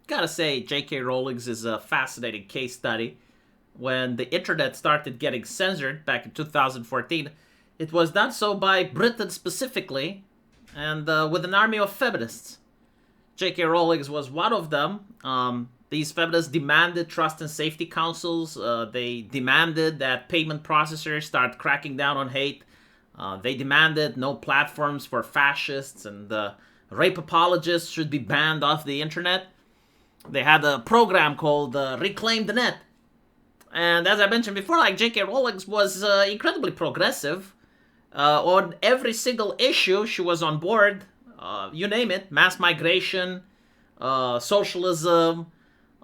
Gotta say, J.K. Rowling's is a fascinating case study. When the internet started getting censored back in 2014, it was done so by Britain specifically, and with an army of feminists. J.K. Rowling was one of them. These feminists demanded trust and safety councils. They demanded that payment processors start cracking down on hate. They demanded no platforms for fascists, and rape apologists should be banned off the internet. They had a program called Reclaim the Net. And as I mentioned before, like J.K. Rowling was incredibly progressive. On every single issue, she was on board. You name it, mass migration, socialism,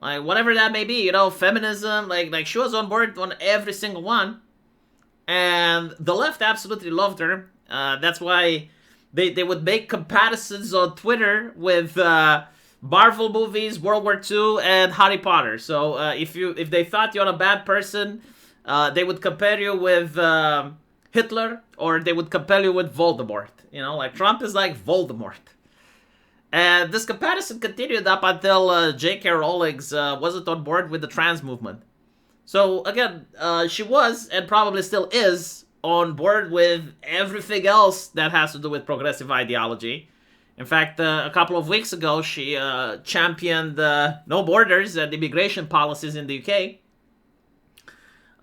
like whatever that may be, feminism. Like she was on board on every single one, and the left absolutely loved her. That's why they would make comparisons on Twitter with Marvel movies, World War II, and Harry Potter. So if they thought you're a bad person, they would compare you with Hitler, or they would compare you with Voldemort. Like Trump is like Voldemort. And this comparison continued up until J.K. Rowling wasn't on board with the trans movement. So again, she was, and probably still is, on board with everything else that has to do with progressive ideology. In fact, a couple of weeks ago, she championed no borders and immigration policies in the UK.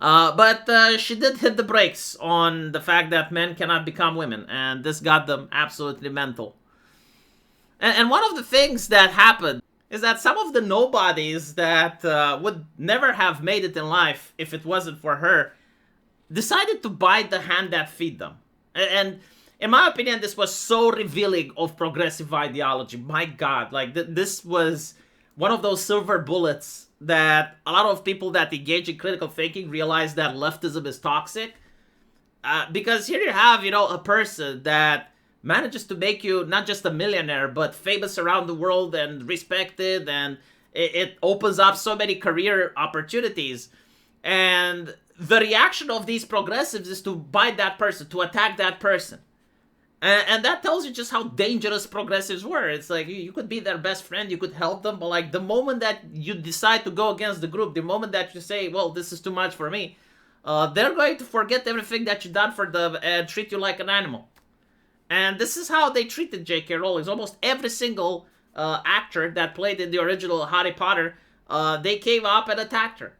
But she did hit the brakes on the fact that men cannot become women, and this got them absolutely mental. And one of the things that happened is that some of the nobodies that would never have made it in life if it wasn't for her decided to bite the hand that feed them. And in my opinion, this was so revealing of progressive ideology. My God, like this was one of those silver bullets that a lot of people that engage in critical thinking realize that leftism is toxic. Because here you have, a person that manages to make you not just a millionaire, but famous around the world and respected, and it opens up so many career opportunities. And the reaction of these progressives is to bite that person, to attack that person. And that tells you just how dangerous progressives were. It's like, you could be their best friend, you could help them, but like the moment that you decide to go against the group, the moment that you say, well, this is too much for me, they're going to forget everything that you've done for them and treat you like an animal. And this is how they treated J.K. Rowling. Almost every single actor that played in the original Harry Potter, they came up and attacked her.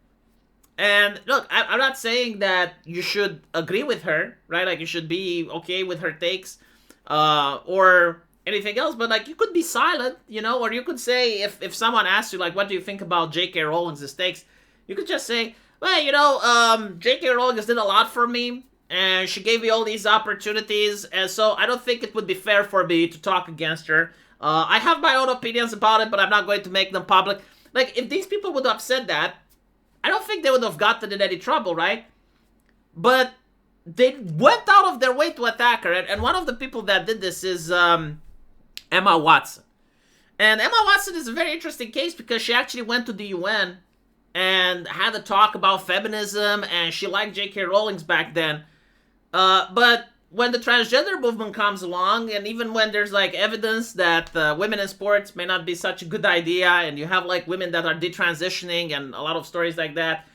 And look, I'm not saying that you should agree with her, right? Like you should be okay with her takes, or anything else, but like you could be silent, or you could say, if someone asks you, like, what do you think about J.K. Rowling's takes, you could just say, well, J.K. Rowling did a lot for me, and she gave me all these opportunities, and so I don't think it would be fair for me to talk against her. I have my own opinions about it, but I'm not going to make them public. Like, if these people would have said that, I don't think they would have gotten in any trouble, right? But they went out of their way to attack her, and one of the people that did this is Emma Watson. And Emma Watson is a very interesting case because she actually went to the UN and had a talk about feminism, and she liked J.K. Rowling's back then. But when the transgender movement comes along, and even when there's like evidence that women in sports may not be such a good idea, and you have like women that are detransitioning and a lot of stories like that,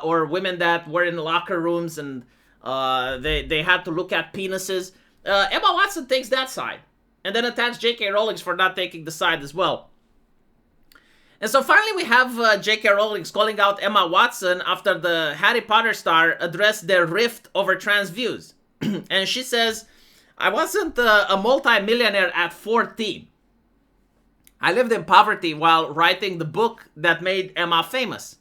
or women that were in locker rooms and they had to look at penises, Emma Watson takes that side and then attacks J.K. Rowling for not taking the side as well. And so finally we have J.K. Rowling calling out Emma Watson after the Harry Potter star addressed their rift over trans views. And she says, I wasn't a multi-millionaire at 14. I lived in poverty while writing the book that made Emma famous.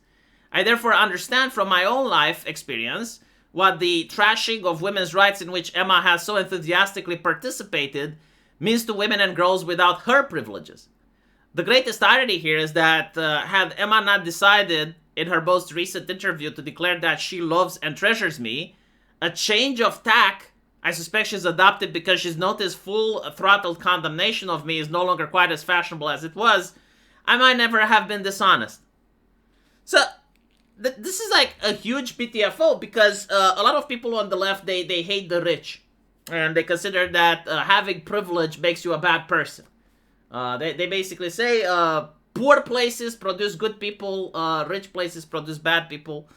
I therefore understand from my own life experience what the trashing of women's rights in which Emma has so enthusiastically participated means to women and girls without her privileges. The greatest irony here is that had Emma not decided in her most recent interview to declare that she loves and treasures me, a change of tack I suspect she's adopted because she's noticed full throttled condemnation of me is no longer quite as fashionable as it was, I might never have been dishonest. So, this is like a huge PTFO because a lot of people on the left, they hate the rich. And they consider that having privilege makes you a bad person. They basically say poor places produce good people, rich places produce bad people.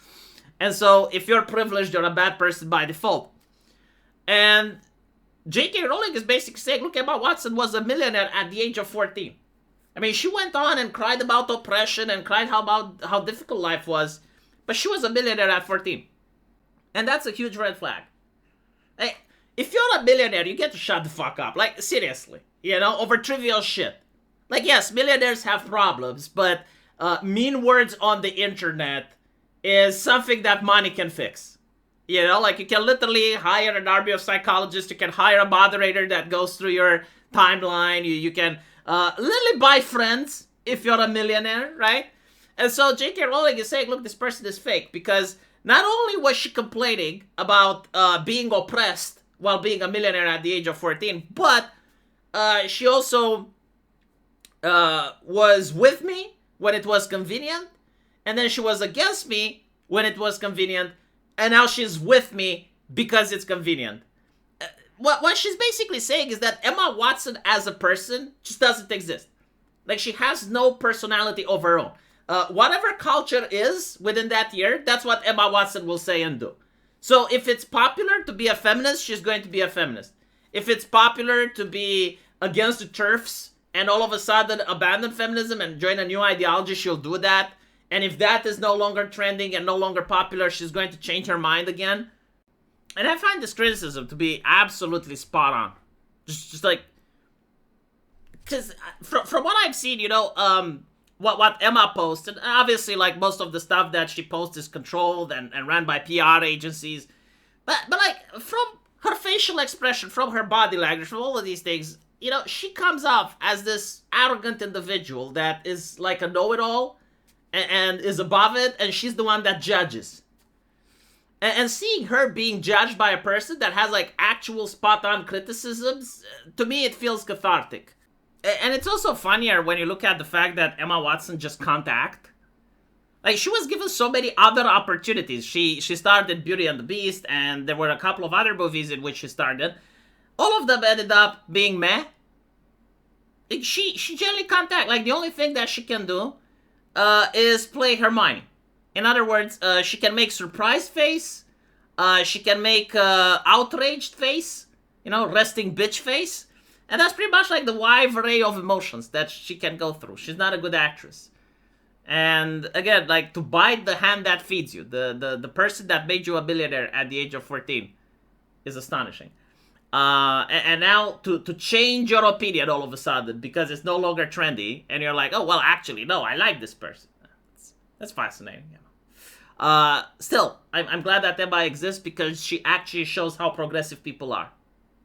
And so if you're privileged, you're a bad person by default. And J.K. Rowling is basically saying, look, Emma Watson was a millionaire at the age of 14. I mean, she went on and cried about oppression and cried about how difficult life was, but she was a millionaire at 14. And that's a huge red flag. Hey, if you're a millionaire, you get to shut the fuck up. Like, seriously. You know, over trivial shit. Like, yes, millionaires have problems, but mean words on the internet is something that money can fix. You know, like, you can literally hire an army of psychologists. You can hire a moderator that goes through your timeline. You can literally buy friends if you're a millionaire, right? And so J.K. Rowling is saying, look, this person is fake, because not only was she complaining about being oppressed while being a millionaire at the age of 14, but she also was with me when it was convenient, and then she was against me when it was convenient, and now she's with me because it's convenient. What she's basically saying is that Emma Watson as a person just doesn't exist. Like, she has no personality of her own. Whatever culture is within that year, that's what Emma Watson will say and do. So if it's popular to be a feminist, she's going to be a feminist. If it's popular to be against the TERFs and all of a sudden abandon feminism and join a new ideology, she'll do that. And if that is no longer trending and no longer popular, she's going to change her mind again. And I find this criticism to be absolutely spot on. Just like, because from what I've seen, you know, what Emma posts, and obviously, like, most of the stuff that she posts is controlled and ran by PR agencies. But like, from her facial expression, from her body language, from all of these things, you know, she comes off as this arrogant individual that is like a know-it-all and is above it, and she's the one that judges. And seeing her being judged by a person that has, like, actual spot-on criticisms, to me, it feels cathartic. And it's also funnier when you look at the fact that Emma Watson just can't act. Like, she was given so many other opportunities. She starred in Beauty and the Beast, and there were a couple of other movies in which she starred in. All of them ended up being meh. Like, she generally can't act. Like, the only thing that she can do is play Hermione. In other words, she can make surprised face. She can make outraged face. You know, resting bitch face. And that's pretty much like the wide array of emotions that she can go through. She's not a good actress. And again, like, to bite the hand that feeds you, the person that made you a billionaire at the age of 14 is astonishing. And now to change your opinion all of a sudden because it's no longer trendy, and you're like, oh, well, actually, no, I like this person. That's fascinating. Still, I'm glad that Emma exists because she actually shows how progressive people are.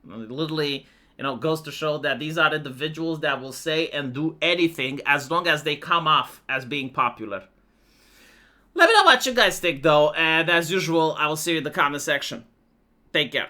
It literally, you know, goes to show that these are individuals that will say and do anything as long as they come off as being popular. Let me know what you guys think, though, and as usual, I will see you in the comment section. Take care.